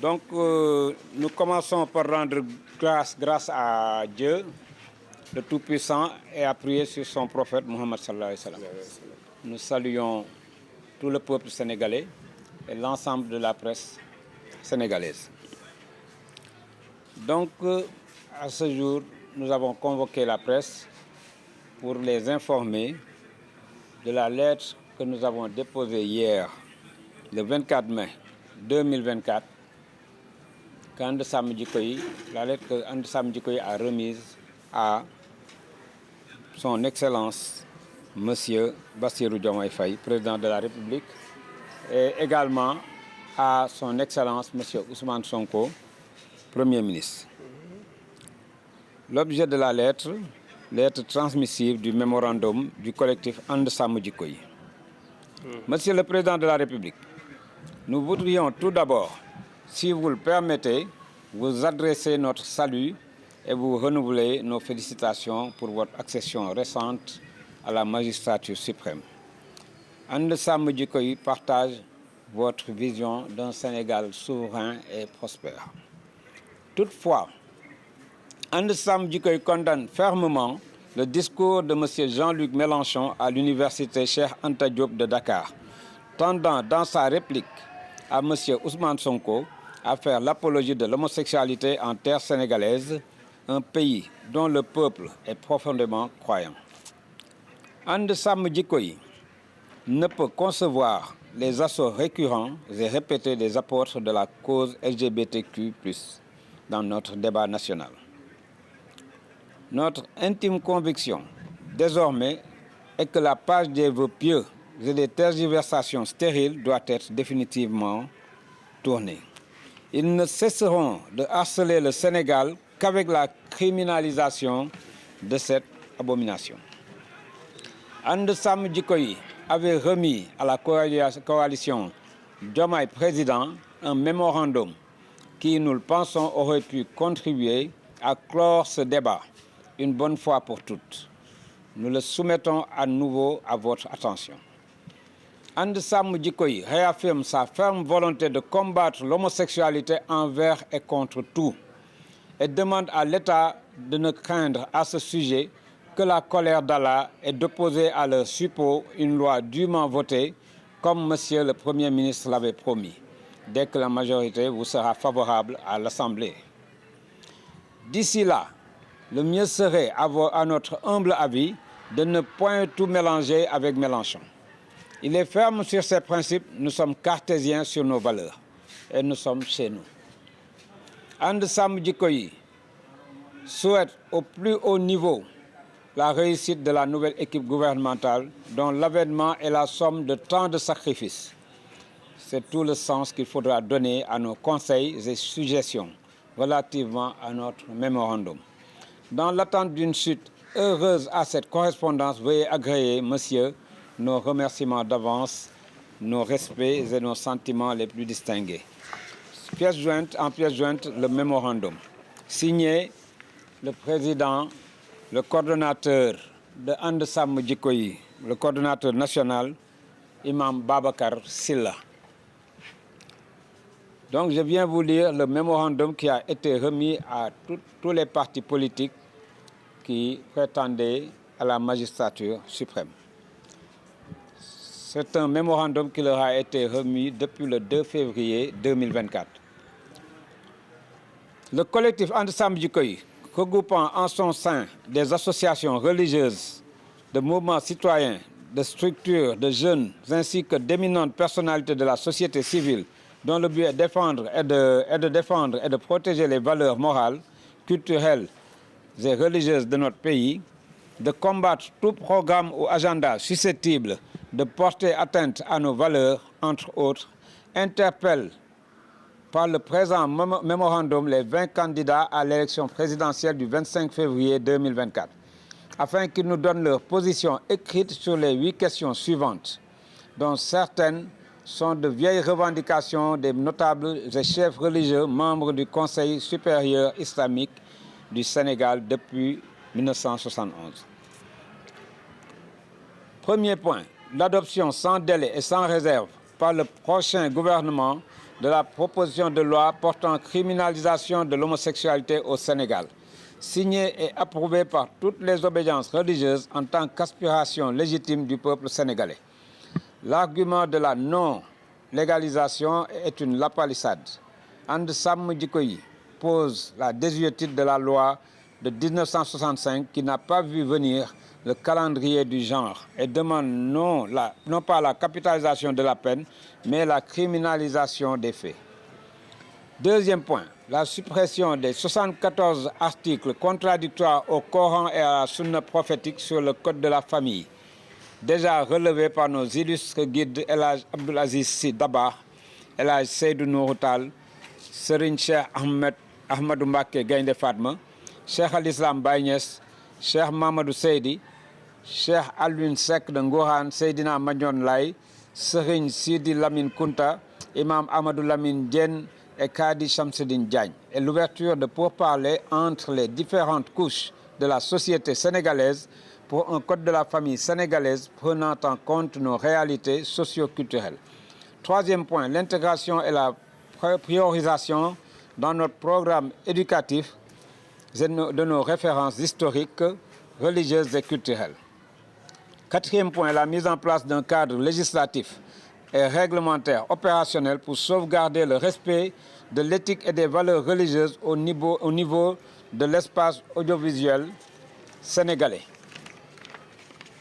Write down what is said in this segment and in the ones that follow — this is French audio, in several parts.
Donc, nous commençons par rendre grâce à Dieu, le Tout-Puissant, et à prier sur son prophète Mohammed sallallahu alayhi wa sallam. Nous saluons tout le peuple sénégalais et l'ensemble de la presse sénégalaise. Donc, à ce jour, nous avons convoqué la presse pour les informer de la lettre que nous avons déposée hier, le 24 mai 2024, la lettre que And Samm Jikko Yi a remise à son Excellence Monsieur Bassirou Diomaye Faye, président de la République, et également à son Excellence Monsieur Ousmane Sonko, Premier ministre. L'objet de la lettre transmissive du mémorandum du collectif And Samm Jikko Yi. Monsieur le Président de la République, nous voudrions tout d'abord, si vous le permettez, vous adresser notre salut et vous renouveler nos félicitations pour votre accession récente à la magistrature suprême. And Samm Jikko Yi partage votre vision d'un Sénégal souverain et prospère. Toutefois, And Samm Jikko Yi condamne fermement le discours de M. Jean-Luc Mélenchon à l'université Cheikh Anta Diop de Dakar, tendant dans sa réplique à M. Ousmane Sonko à faire l'apologie de l'homosexualité en terre sénégalaise, un pays dont le peuple est profondément croyant. And Samm Jikko Yi ne peut concevoir les assauts récurrents et répétés des apôtres de la cause LGBTQ+, dans notre débat national. Notre intime conviction, désormais, est que la page des vœux pieux et des tergiversations stériles doit être définitivement tournée. Ils ne cesseront de harceler le Sénégal qu'avec la criminalisation de cette abomination. And Samm Jikko Yi avait remis à la coalition Diomaye Président un mémorandum qui, nous le pensons, aurait pu contribuer à clore ce débat une bonne fois pour toutes. Nous le soumettons à nouveau à votre attention. And Samm Jikko Yi réaffirme sa ferme volonté de combattre l'homosexualité envers et contre tout et demande à l'État de ne craindre à ce sujet que la colère d'Allah et d'opposer à leur suppôt une loi dûment votée comme Monsieur le Premier ministre l'avait promis, dès que la majorité vous sera favorable à l'Assemblée. D'ici là, le mieux serait, à notre humble avis, de ne point tout mélanger avec Mélenchon. Il est ferme sur ses principes, nous sommes cartésiens sur nos valeurs et nous sommes chez nous. And Samm Jikko Yi souhaite au plus haut niveau la réussite de la nouvelle équipe gouvernementale dont l'avènement est la somme de tant de sacrifices. C'est tout le sens qu'il faudra donner à nos conseils et suggestions relativement à notre mémorandum. Dans l'attente d'une suite heureuse à cette correspondance, veuillez agréer, monsieur, nos remerciements d'avance, nos respects et nos sentiments les plus distingués. En pièce jointe, le mémorandum. Signé le président, le coordonnateur de And Samm Jikko Yi, le coordonnateur national, Imam Babacar Sylla. Donc je viens vous lire le mémorandum qui a été remis à tous les partis politiques qui prétendaient à la magistrature suprême. C'est un mémorandum qui leur a été remis depuis le 2 février 2024. Le collectif And Samm Jikko Yi, regroupant en son sein des associations religieuses, de mouvements citoyens, de structures de jeunes, ainsi que d'éminentes personnalités de la société civile, dont le but est de défendre et de protéger les valeurs morales, culturelles et religieuses de notre pays, de combattre tout programme ou agenda susceptible de porter atteinte à nos valeurs, entre autres, interpelle par le présent mémorandum les 20 candidats à l'élection présidentielle du 25 février 2024, afin qu'ils nous donnent leur position écrite sur les 8 questions suivantes, dont certaines sont de vieilles revendications des notables et chefs religieux membres du Conseil supérieur islamique du Sénégal depuis 1971. Premier point, l'adoption sans délai et sans réserve par le prochain gouvernement de la proposition de loi portant criminalisation de l'homosexualité au Sénégal, signée et approuvée par toutes les obédiences religieuses en tant qu'aspiration légitime du peuple sénégalais. L'argument de la non-légalisation est une lapalissade. And Sam Djikoyi pose la désuétude de la loi de 1965 qui n'a pas vu venir le calendrier du genre et demande non pas la capitalisation de la peine, mais la criminalisation des faits. Deuxième point, la suppression des 74 articles contradictoires au Coran et à la Sunna prophétique sur le code de la famille, déjà relevés par nos illustres guides El Hadj Abdoul Aziz Sy Dabakh, El Hadj Seydou Nourou Tall, Serigne Cheikh Ahmadou Mbacké Gaïndé Fatma, Cheikh Al Islam Baye Niass, Cheikh Mamadou Seydi, Cheikh Alioune Seck de Ngourane, Seydina Mandione Laye, Serigne Sidi Lamine Kounta, Imam Amadou Lamine Diène et Kadi Shamsuddin Diagne, et l'ouverture de pourparlers entre les différentes couches de la société sénégalaise pour un code de la famille sénégalaise prenant en compte nos réalités socio-culturelles. Troisième point, l'intégration et la priorisation dans notre programme éducatif de nos références historiques, religieuses et culturelles. Quatrième point, la mise en place d'un cadre législatif et réglementaire opérationnel pour sauvegarder le respect de l'éthique et des valeurs religieuses au niveau de l'espace audiovisuel sénégalais.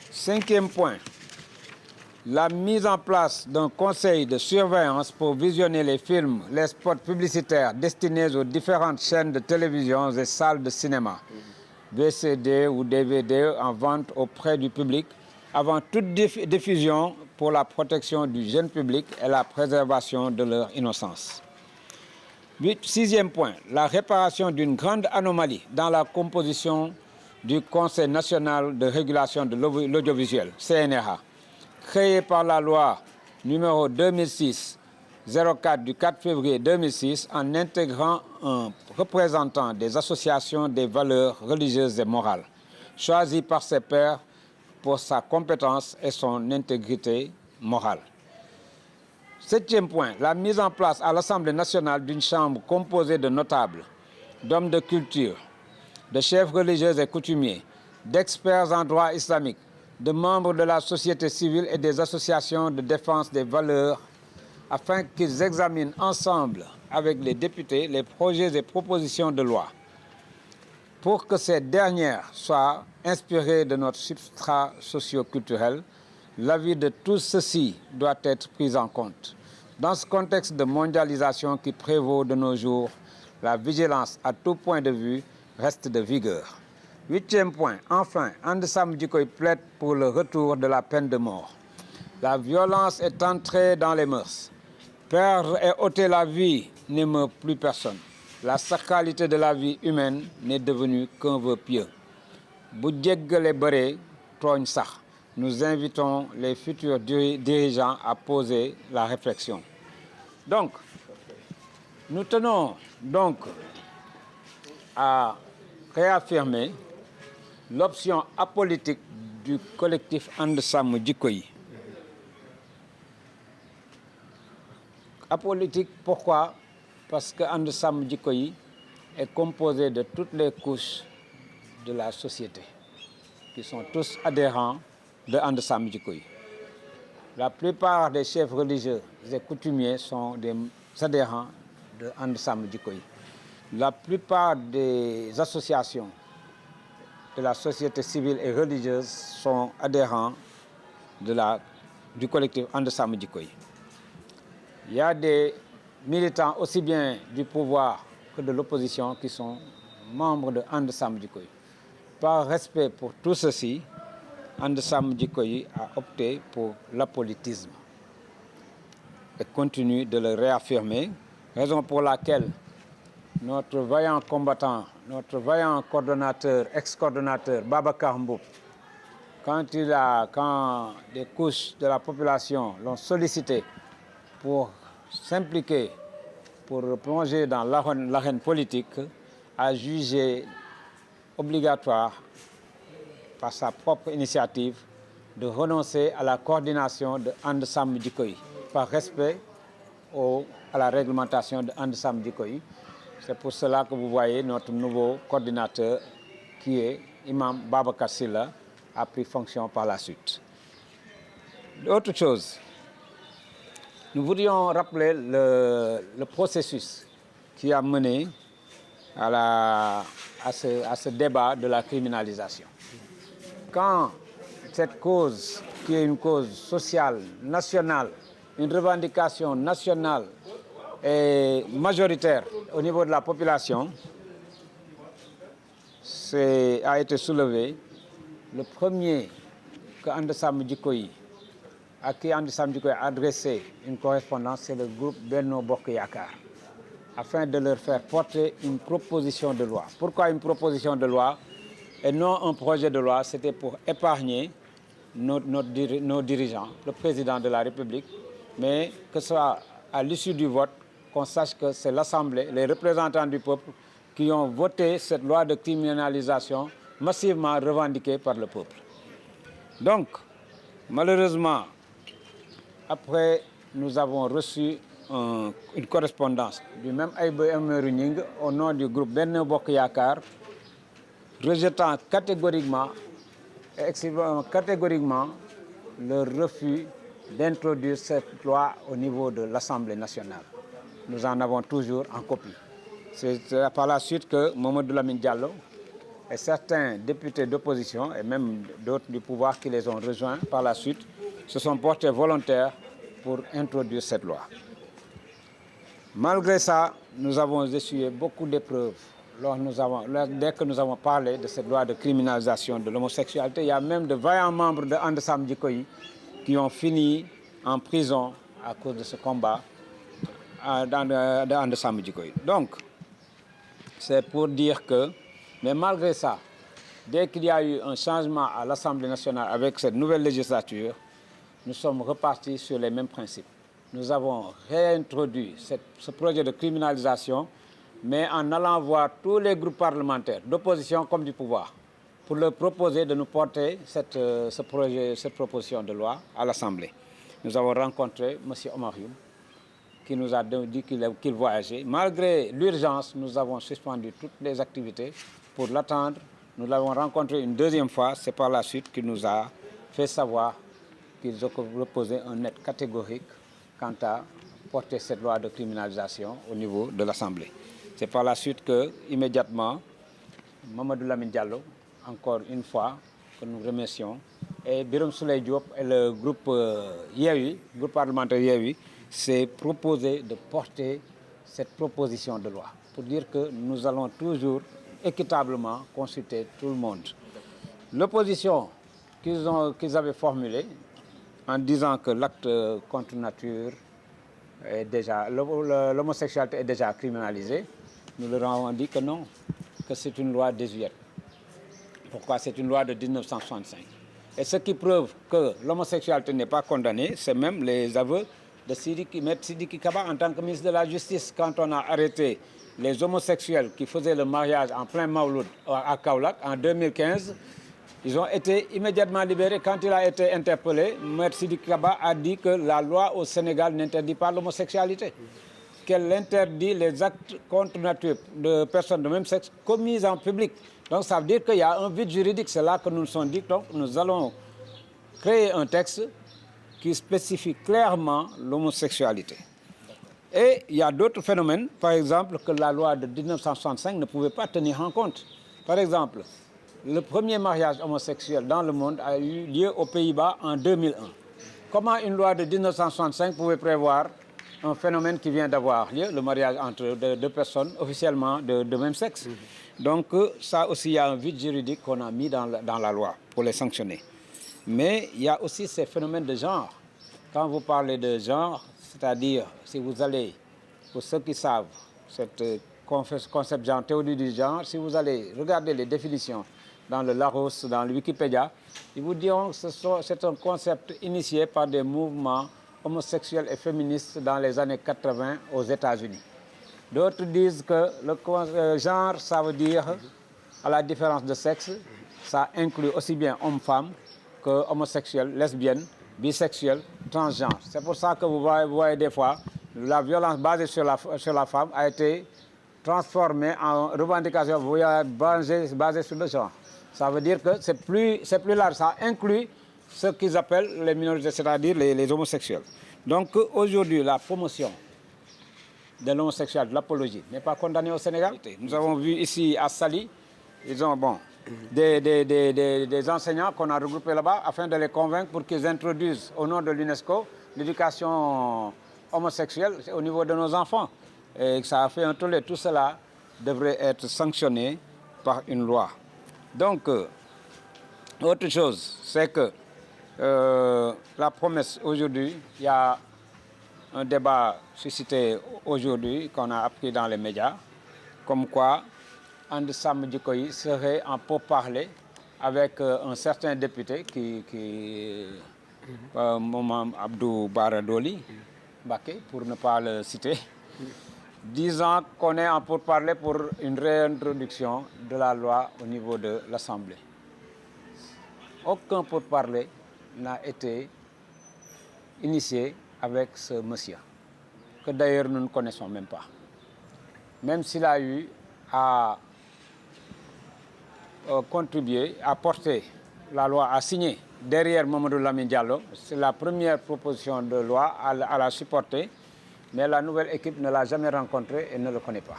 Cinquième point, la mise en place d'un conseil de surveillance pour visionner les films, les spots publicitaires destinés aux différentes chaînes de télévision et salles de cinéma, VCD ou DVD en vente auprès du public, avant toute diffusion pour la protection du jeune public et la préservation de leur innocence. Sixième point, la réparation d'une grande anomalie dans la composition du Conseil national de régulation de l'audiovisuel, CNRA, créé par la loi numéro 2006-04 du 4 février 2006 en intégrant un représentant des associations des valeurs religieuses et morales, choisi par ses pairs pour sa compétence et son intégrité morale. Septième point, la mise en place à l'Assemblée nationale d'une chambre composée de notables, d'hommes de culture, de chefs religieux et coutumiers, d'experts en droit islamique, de membres de la société civile et des associations de défense des valeurs, afin qu'ils examinent ensemble avec les députés les projets et propositions de loi, pour que ces dernières soient inspirées de notre substrat socio-culturel. L'avis de tous ceux-ci doit être pris en compte. Dans ce contexte de mondialisation qui prévaut de nos jours, la vigilance à tout point de vue reste de vigueur. Huitième point, enfin, And Sam Djikoyi plaide pour le retour de la peine de mort. La violence est entrée dans les mœurs. Perdre et ôter la vie n'émeut plus personne. La sacralité de la vie humaine n'est devenue qu'un vœu pieux. Bu jéggale bëree tooñ sax. Nous invitons les futurs dirigeants à poser la réflexion. Donc, nous tenons donc à réaffirmer l'option apolitique du collectif And Sam Djikoyi. Apolitique, pourquoi? Parce que And Sam Djikoyi est composé de toutes les couches de la société, qui sont tous adhérents de And Sam Djikoyi. La plupart des chefs religieux et coutumiers sont des adhérents de And Sam Djikoyi. La plupart des associations de la société civile et religieuse sont adhérents du collectif And Sam Djikoyi. Il y a des militants aussi bien du pouvoir que de l'opposition qui sont membres de And Sam Djikoyi. Par respect pour tout ceci, And Sam Djikoyi a opté pour l'apolitisme et continue de le réaffirmer, raison pour laquelle notre vaillant combattant, notre vaillant coordonnateur, ex-coordonnateur Babacar Mboup, quand des couches de la population l'ont sollicité pour s'impliquer, pour plonger dans l'arène politique, a jugé obligatoire, par sa propre initiative, de renoncer à la coordination de And Sam Djikoyi. par respect à la réglementation de And Samm Jikko Yi. C'est pour cela que vous voyez notre nouveau coordinateur qui est Imam Babacar Sylla a pris fonction par la suite. Autre chose, nous voudrions rappeler le processus qui a mené à ce débat de la criminalisation. Quand cette cause, qui est une cause sociale, nationale, une revendication nationale et majoritaire au niveau de la population, a été soulevé. Le premier que And Samm Jikko Yi, à qui And Samm Jikko Yi a adressé une correspondance, c'est le groupe Benno Bokk Yakaar, afin de leur faire porter une proposition de loi. Pourquoi une proposition de loi et non un projet de loi? C'était pour épargner nos dirigeants, le président de la République, mais que ce soit à l'issue du vote, qu'on sache que c'est l'Assemblée, les représentants du peuple, qui ont voté cette loi de criminalisation massivement revendiquée par le peuple. Donc, malheureusement, après, nous avons reçu une correspondance du même Aïba Amadou Gningue au nom du groupe Benno Bokk Yakaar, rejetant catégoriquement le refus d'introduire cette loi au niveau de l'Assemblée nationale. Nous en avons toujours en copie. C'est par la suite que Mamadou Lamine Diallo et certains députés d'opposition et même d'autres du pouvoir qui les ont rejoints par la suite se sont portés volontaires pour introduire cette loi. Malgré ça, nous avons essuyé beaucoup d'épreuves. Dès que nous avons parlé de cette loi de criminalisation de l'homosexualité, il y a même de vaillants membres de And Samm Jikko Yi qui ont fini en prison à cause de ce combat de And Samm Jikko Yi. Donc, c'est pour dire que, mais malgré ça, dès qu'il y a eu un changement à l'Assemblée nationale avec cette nouvelle législature, nous sommes repartis sur les mêmes principes. Nous avons réintroduit ce projet de criminalisation, mais en allant voir tous les groupes parlementaires, d'opposition comme du pouvoir, pour leur proposer de nous porter cette proposition de loi à l'Assemblée. Nous avons rencontré M. Omar Youm, qui nous a dit qu'il voyageait. Malgré l'urgence, nous avons suspendu toutes les activités pour l'attendre. Nous l'avons rencontré une deuxième fois. C'est par la suite qu'il nous a fait savoir qu'ils ont proposé un net catégorique quant à porter cette loi de criminalisation au niveau de l'Assemblée. C'est par la suite que, immédiatement, Mamadou Lamine Diallo, encore une fois, que nous remercions, et Birame Souleye Diop et le groupe Yewwi, groupe parlementaire Yewwi, s'est proposé de porter cette proposition de loi pour dire que nous allons toujours équitablement consulter tout le monde. L'opposition qu'ils avaient formulée en disant que l'acte contre nature est déjà, l'homosexualité est déjà criminalisée, nous leur avons dit que non, que c'est une loi désuète. Pourquoi? C'est une loi de 1965. Et ce qui prouve que l'homosexualité n'est pas condamnée, c'est même les aveux de Maître Sidiki Kaba en tant que ministre de la Justice, quand on a arrêté les homosexuels qui faisaient le mariage en plein Mawlud à Kaolack en 2015. Ils ont été immédiatement libérés. Quand il a été interpellé, Maître Sidiki Kaba a dit que la loi au Sénégal n'interdit pas l'homosexualité, qu'elle interdit les actes contre nature de personnes de même sexe commis en public. Donc ça veut dire qu'il y a un vide juridique. C'est là que nous nous sommes dit, donc nous allons créer un texte qui spécifie clairement l'homosexualité. Et il y a d'autres phénomènes, par exemple, que la loi de 1965 ne pouvait pas tenir en compte. Par exemple, le premier mariage homosexuel dans le monde a eu lieu aux Pays-Bas en 2001. Comment une loi de 1965 pouvait prévoir un phénomène qui vient d'avoir lieu, le mariage entre deux personnes officiellement de même sexe? Donc ça aussi, il y a un vide juridique qu'on a mis dans la loi pour les sanctionner. Mais il y a aussi ces phénomènes de genre. Quand vous parlez de genre, c'est-à-dire, si vous allez, pour ceux qui savent, cette concept genre, théorie du genre, si vous allez regarder les définitions dans le Larousse, dans le Wikipédia, ils vous diront que c'est un concept initié par des mouvements homosexuels et féministes dans les années 80 aux États-Unis. D'autres disent que le genre, ça veut dire, à la différence de sexe, ça inclut aussi bien homme-femme que homosexuels, lesbiennes, bisexuels, transgenre. C'est pour ça que vous voyez des fois, la violence basée sur la femme a été transformée en revendication basée sur le genre. Ça veut dire que c'est plus large, ça inclut ce qu'ils appellent les minorités, c'est-à-dire les homosexuels. Donc aujourd'hui, la promotion de l'homosexualité, de l'apologie, n'est pas condamnée au Sénégal. Nous avons vu ici à Saly, ils ont des enseignants qu'on a regroupés là-bas afin de les convaincre pour qu'ils introduisent au nom de l'UNESCO l'éducation homosexuelle au niveau de nos enfants. Et ça a fait un tollé. Tout cela devrait être sanctionné par une loi. Donc, autre chose, c'est que la promesse aujourd'hui, il y a un débat suscité aujourd'hui qu'on a appris dans les médias, comme quoi And Samm Jikko Yi serait en pourparlers avec un certain député Maman Abdou Bara Dolly, Mbacké, pour ne pas le citer, disant qu'on est en pourparlers pour une réintroduction de la loi au niveau de l'Assemblée. Aucun pourparler n'a été initié avec ce monsieur, que d'ailleurs nous ne connaissons même pas. Même s'il a eu à contribuer, à porter la loi, à signer derrière Mamadou Lamine Diallo, c'est la première proposition de loi à la supporter, mais la nouvelle équipe ne l'a jamais rencontré et ne le connaît pas.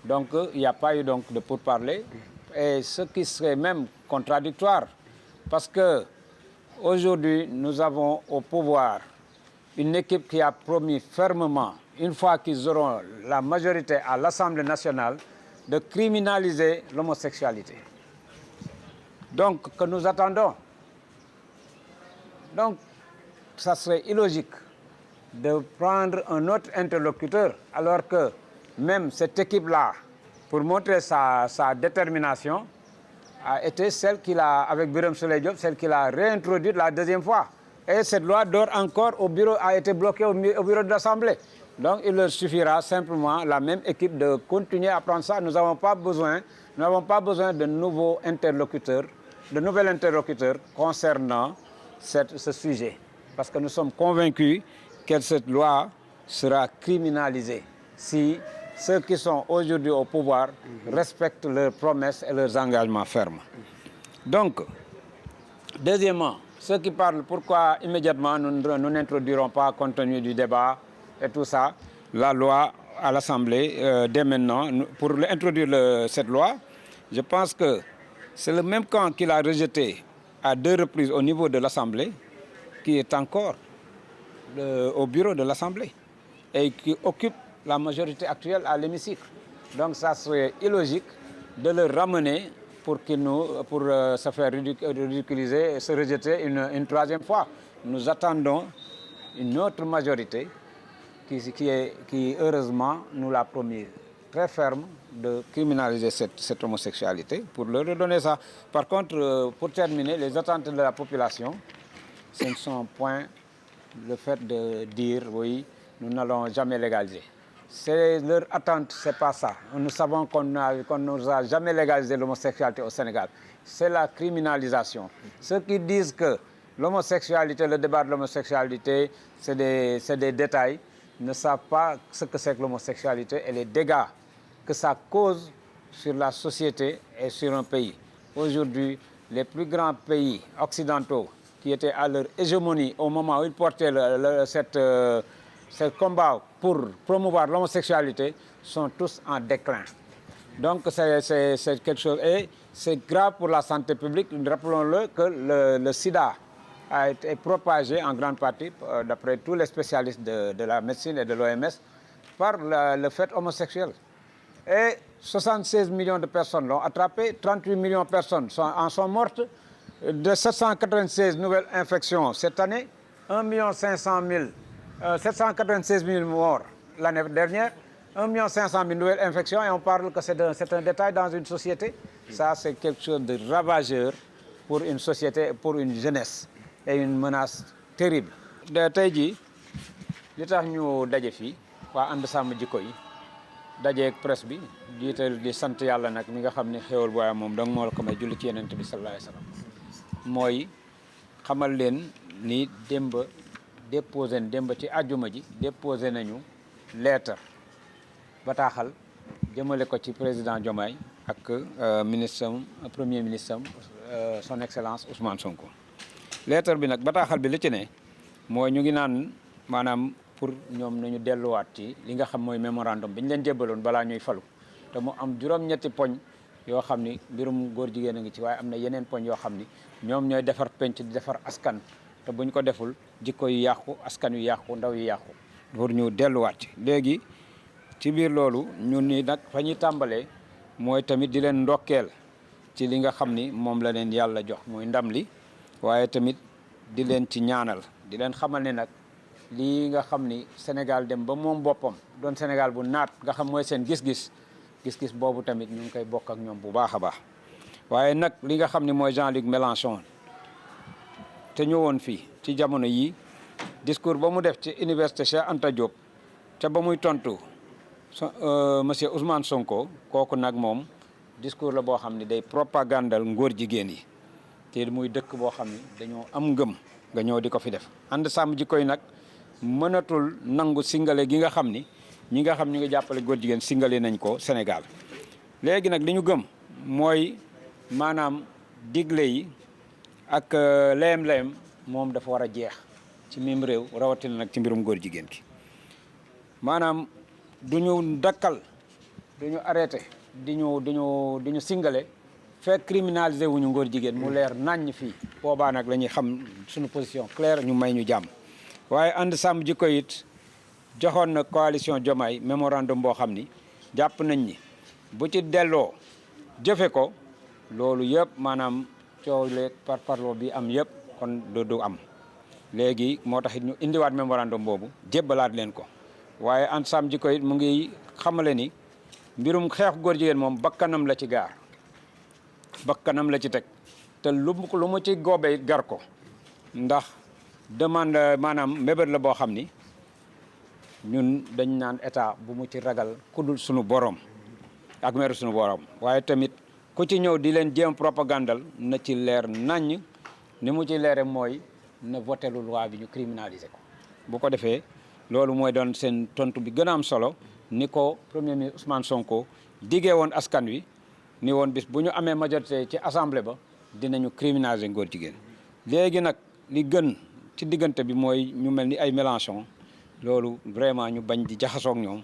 Donc il n'y a pas eu donc de pourparlers, et ce qui serait même contradictoire, parce que aujourd'hui nous avons au pouvoir une équipe qui a promis fermement, une fois qu'ils auront la majorité à l'Assemblée nationale, de criminaliser l'homosexualité. Donc, que nous attendons. Donc, ça serait illogique de prendre un autre interlocuteur, alors que même cette équipe-là, pour montrer sa détermination, a été celle qu'il a, avec Birame Souleye Diop, celle qu'il a réintroduite la deuxième fois. Et cette loi dort encore au bureau, a été bloquée au bureau de l'Assemblée. Donc il leur suffira simplement, la même équipe, de continuer à prendre ça. Nous n'avons pas besoin de nouveaux interlocuteurs, de nouveaux interlocuteurs concernant ce sujet. Parce que nous sommes convaincus que cette loi sera criminalisée si ceux qui sont aujourd'hui au pouvoir respectent leurs promesses et leurs engagements fermes. Donc, deuxièmement, ceux qui parlent pourquoi immédiatement nous n'introduirons pas, compte tenu du débat et tout ça, la loi à l'Assemblée dès maintenant. Pour introduire cette loi, je pense que c'est le même camp qu'il a rejeté à 2 reprises au niveau de l'Assemblée qui est encore au bureau de l'Assemblée et qui occupe la majorité actuelle à l'hémicycle. Donc ça serait illogique de le ramener pour se faire ridiculiser et se rejeter une troisième fois. Nous attendons une autre majorité qui heureusement nous l'a promis très ferme de criminaliser cette homosexualité pour leur redonner ça. Par contre, pour terminer, les attentes de la population, ce ne sont point le fait de dire oui, nous n'allons jamais légaliser. C'est leur attente, c'est pas ça. Nous savons qu'on nous a jamais légalisé l'homosexualité au Sénégal. C'est la criminalisation. Ceux qui disent que l'homosexualité, le débat de l'homosexualité, c'est des détails, ne savent pas ce que c'est que l'homosexualité et les dégâts que ça cause sur la société et sur un pays. Aujourd'hui, les plus grands pays occidentaux qui étaient à leur hégémonie au moment où ils portaient ce combat pour promouvoir l'homosexualité sont tous en déclin. Donc c'est quelque chose, et c'est grave pour la santé publique. Rappelons-le que le sida a été propagé en grande partie, d'après tous les spécialistes de la médecine et de l'OMS, par le fait homosexuel. Et 76 millions de personnes l'ont attrapé, 38 millions de personnes en sont mortes. De 796 nouvelles infections cette année, 796 000 morts l'année dernière, 1 500 000 nouvelles infections, et on parle que c'est un détail dans une société. Ça, c'est quelque chose de ravageur pour une société, pour une jeunesse, et une menace terrible. Tey jii li tax ñu daje fii waa And Samm Jikko Yi dajeeg presse bi jiital di sant yàlla nag mi nga xam ne xéwal bu waaye moom danga moo la ko may julli ci Yonent bi sallallahu alayhi wa sallam mooy xamal leen ni démb déposé démb ci àjjuma ji déposé nañu lettre bataaxal jëmale ko ci président Diomaye ak premier ministre son excellence Ousmane Sonko. lettre bi nag bataaxal bi li ci ne mooy ñu ngi naan maanaam pour ñoom nañu delluwaat ci li nga xam mooy mémorandum bi ñu leen jébbaloon balaa ñuy falu te mu am juróom-ñetti poñ yoo xam ni mbirum góor jigéen a ngi ci waaye am na yeneen poñ yoo xam ni ñoom ñooy defar penc di defar askan te buñ ko deful jikko yu yàqu askan yu yàqu ndaw yu yàqu pour ñu delluwaat ci. léegi ci biir loolu ñun ni nag fa ñuy tàmbalee mooy tamit di leen ndokkeel ci li nga xam ni moom la leen yàlla jox muy ndam li waaye tamit di leen ci ñaanal di leen xamal ne nag lii nga xam ni Sénégal dem ba moom boppam doon Sénégal bu naat nga xam mooy seen gis-gis boobu tamit ñu ngi koy bokk ak ñoom bu baax a baax. waaye nag li nga xam ne mooy Jean-Luc Mélenchon te ñëwoon fii ci jamono yii discours ba mu def ci université Cheikh Anta Diop te ba muy tontu monsieur Ousmane Sonko kooku nag moom discours la boo xam ne day propagandal ngóor jigéen yi te muy dëkk boo xam ne dañoo am ngëm nga ñëw di ko fi def. ànd sàmm jikko yi nag mënatul nangu singale gi nga xam ni ñi nga xam ñu ngi jàppale góor jigéen singale nañ ko Sénégal. léegi nag li ñu gëm mooy maanaam digle yi ak leem-leem moom dafa war a jeex ci mim réew rawatina nag ci mbirum góor jigéen ki maanaam du ñu dakkal du ñu arrêté di ñu singale fekk criminalisé wuñu ngóor jigéen mu leer naññ fii boobaa nag la ñuy xam suñu position claire ñu may ñu jàmm. waaye ànd sàmm jikko it joxoon na coalition Diomaye mémorandum boo xam ni jàpp nañ ni bu ci delloo jëfe ko loolu yëpp maanaam coow leeg par parloo bi am yëpp kon du am. léegi moo tax it ñu indiwaat mémorandum boobu jébbalaat leen ko waaye ànd sàmm jikko it mu ngi xamale ni mbirum xeex góor jigéen moom bakkanam la ci gaar bakkanam la ci teg te lu mu ci góobee it gar ko ndax demande maanaam mbébét la boo xam ni ñun dañ naan état bu mu ci ragal kudul sunu borom ak meru sunu borom waaye tamit ku ci ñëw di leen jéem propagandal na ci leer naññ ni mu ci leere mooy na voté lu loi bi ñu criminaliser ko bu ko defee loolu mooy doon seen tontu bi gën a am solo ni ko premier ministre Ousmane Sonko diggee woon askan wi ni woon bis bu ñu amee majorité ci assemblée ba dinañu criminaliser góor jigéen. léegi nag li gën ci diggante bi mooy ñu mel ni ay Mélenchon loolu vraiment ñu bañ di jaxasoog ñoom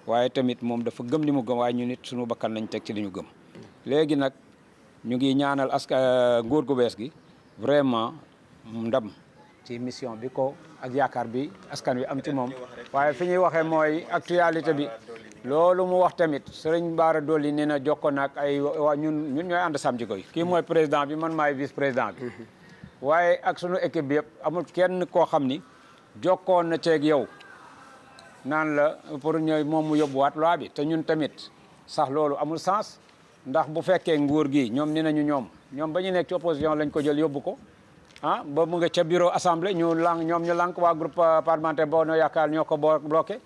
waaye tamit moom dafa gëm li mu gëm waaye ñu nit suñu bakkan lañ teg ci li ñu gëm. léegi nag ñu ngi ñaanal nguur gu bees gi vraiment ndam ci mission bi ko ak yaakaar bi askan wi am ci moom. waaye fi ñuy waxee mooy actualité bi loolu mu wax tamit Serigne Bara Dolly nee na jokkoo nag ay waa ñun ñooy ànd sàmm jikko yi kii mooy président bi man maay vice président bi. waaye ak sunu équipe bi yëpp amul kenn koo xam ni jokkoon na ceeg yow naan la pour ñooy moom mu yóbbuwaat loi bi te ñun tamit sax loolu amul sens ndax bu fekkee nguur gi ñoom ni nañu ñoom ba ñu nekk ci opposition lañ ko jël yóbbu ko ba mu nga ca bureau assemblée ñu lànk waa groupe parlementaire Benno Yaakaar ñoo ko bloqué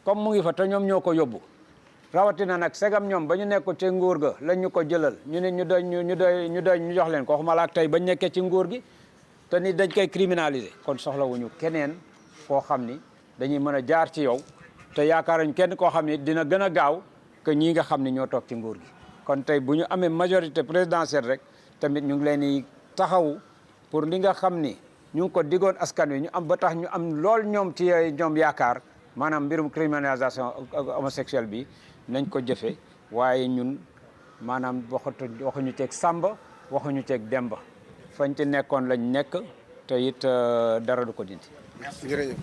comme mu ngi fa te ñoom ñoo ko yóbbu rawatina nag segam ñoom ba ñu nekk ci nguur ga lañ ñu ko jëlal ñu ne ñu jox leen ko waxuma la ak tey bañ nekkee ci nguur gi te ni dañ koy criminaliser kon soxlawuñu keneen koo xam ni dañuy mën a jaar ci yow te yaakaaruñ kenn koo xam ni dina gën a gaaw que ñii nga xam ni ñoo toog ci nguur gi. kon tey bu ñu amee majorité présidentielle rek tamit ñu ngi leen di taxawu pour li nga xam ni ñu ngi ko digoon askan wi ñu am ba tax ñu am lool ñoom ci ñoom yaakaar maanaam mbirum criminalisation homosexuelle bi nañ ko jëfe waaye ñun maanaam waxuñu ceeg Samba waxuñu ceeg Demba fañ ci nekkoon lañ nekk te it dara du ko dindi. jërëjëf.